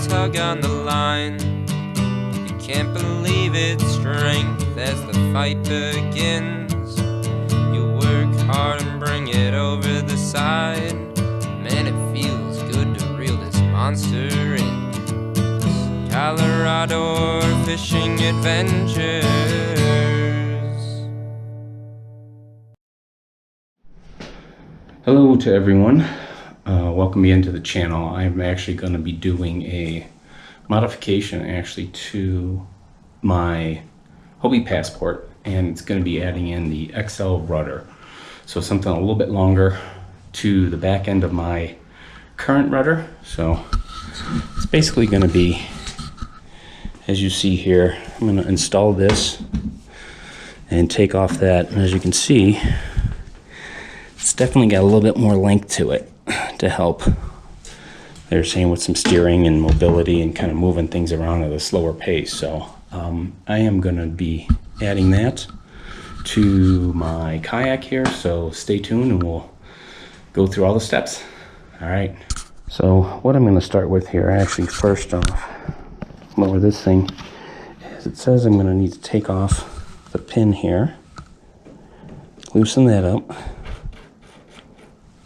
tug on the line. You can't believe its strength as the fight begins. You work hard and bring it over the side. Man, it feels good to reel this monster in. Colorado fishing adventures. Hello to everyone. Welcome again to the channel. I'm actually going to be doing a modification to my Hobie passport, and it's going to be adding in the XL rudder. So something a little bit longer to the back end of my current rudder. So it's basically going to be, as you see here, I'm going to install this and take off that, and as you can see, it's definitely got a little bit more length to it to help, they're saying, with some steering and mobility and kind of moving things around at a slower pace. So I am going to be adding that to my kayak here, so stay tuned and we'll go through all the steps. All right, so what I'm going to start with here, actually, first off, lower this thing, is it says I'm going to need to take off the pin here, loosen that up.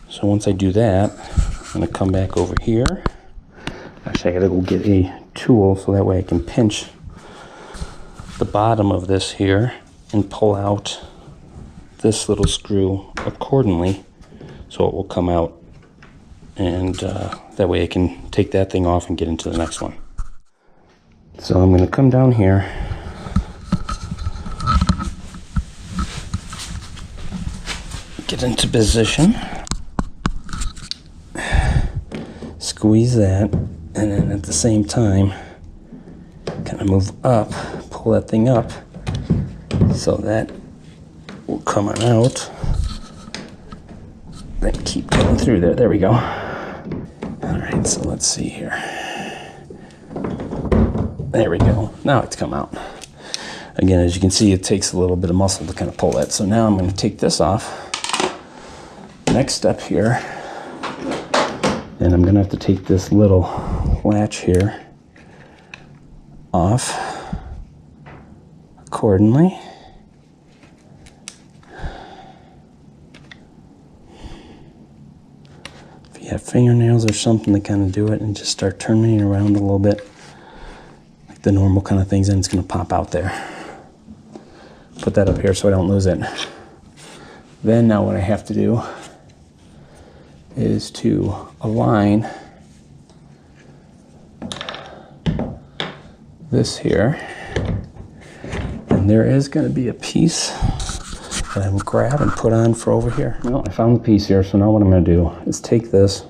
So once I do that, I'm going to come back over here. Actually, I got to go get a tool so that way I can pinch the bottom of this here and pull out this little screw accordingly so it will come out, and that way I can take that thing off and get into the next one. So I'm going to come down here, get into position, squeeze that, and then at the same time kind of move up, pull that thing up so that will come on out, then keep going through there. There we go. Alright, so let's see here. There we go. Now it's come out. Again, as you can see, it takes a little bit of muscle to kind of pull that. So now I'm going to take this off. Next step here, and I'm going to have to take this little latch here off accordingly. If you have fingernails or something to kind of do it, and just start turning it around a little bit, like the normal kind of things, and it's going to pop out there. Put that up here so I don't lose it. Then now what I have to do is to align this here, and there is going to be a piece that I will grab and put on for over here. Well, I found the piece here, so now what I'm going to do is take this,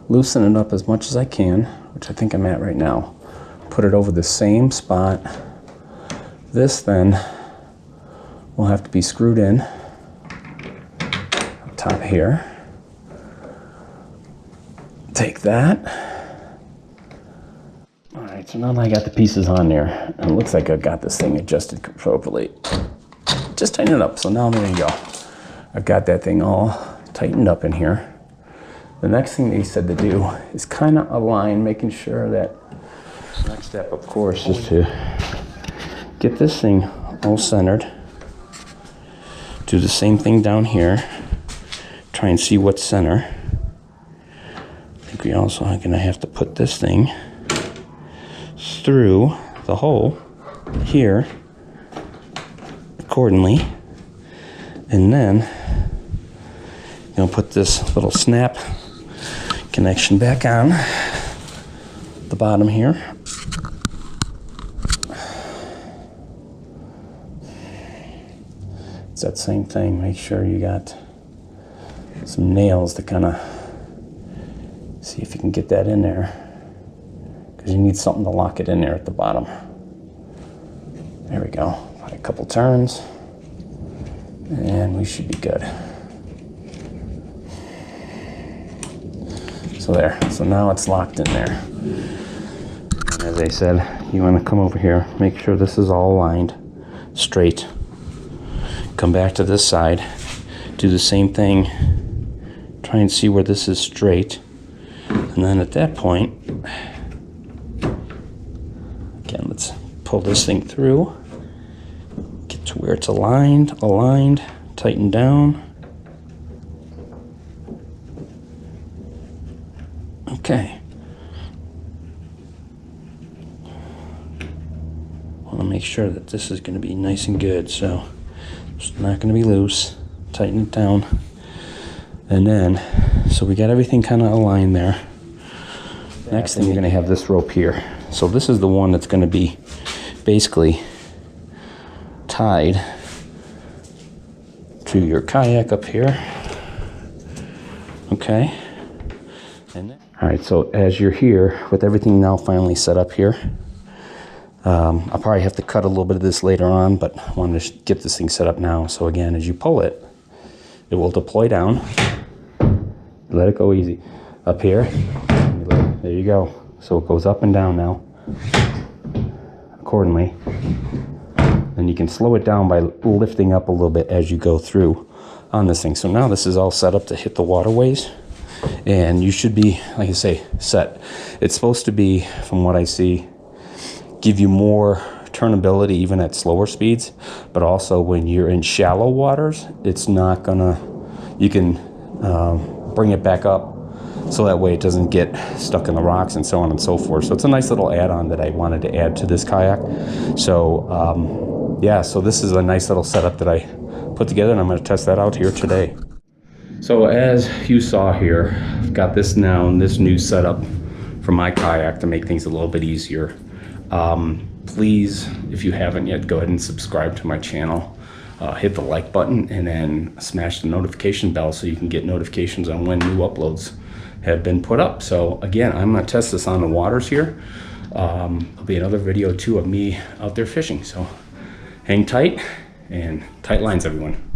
loosen it up as much as I can, which I think I'm at right now, put it over the same spot. This then will have to be screwed in up top here. Take that. Alright, so now that I got the pieces on there, and it looks like I've got this thing adjusted properly. Just tighten it up. So now there you go. I've got that thing all tightened up in here. The next thing they said to do is kind of align, making sure that, next step, of course, is to get this thing all centered. Do the same thing down here. Try and see what's center. I think we also are going to have to put this thing through the hole here accordingly, and then you're going to put this little snap connection back on the bottom here. It's that same thing. Make sure you got some nails to kind of see if you can get that in there, because you need something to lock it in there at the bottom. There we go. About a couple turns and we should be good. So there. So now it's locked in there. As I said, you want to come over here, make sure this is all aligned straight. Come back to this side, do the same thing, try and see where this is straight, and then at that point pull this thing through, get to where it's aligned, tighten down. Okay. I want to make sure that this is going to be nice and good, so it's not going to be loose. Tighten it down. And then, so we got everything kind of aligned there. Next thing, you're going to have this rope here. So this is the one that's going to be basically tied to your kayak up here. Okay. And all right, so as you're here, with everything now finally set up here, I'll probably have to cut a little bit of this later on, but I wanted to get this thing set up now. So again, as you pull it, it will deploy down. Let it go easy. Up here, there you go. So it goes up and down now, accordingly. And you can slow it down by lifting up a little bit as you go through on this thing. So now this is all set up to hit the waterways. And you should be, like I say, set. It's supposed to be, from what I see, give you more turnability even at slower speeds, but also when you're in shallow waters, it's not gonna, you can bring it back up so that way it doesn't get stuck in the rocks and so on and so forth. So it's a nice little add-on that I wanted to add to this kayak. So yeah, so this is a nice little setup that I put together, and I'm going to test that out here today. So as you saw here, I've got this now and this new setup for my kayak to make things a little bit easier. Please, if you haven't yet, go ahead and subscribe to my channel. Hit the like button and then smash the notification bell so you can get notifications on when new uploads have been put up. So again, I'm going to test this on the waters here. There'll be another video too of me out there fishing. So hang tight and tight lines, everyone.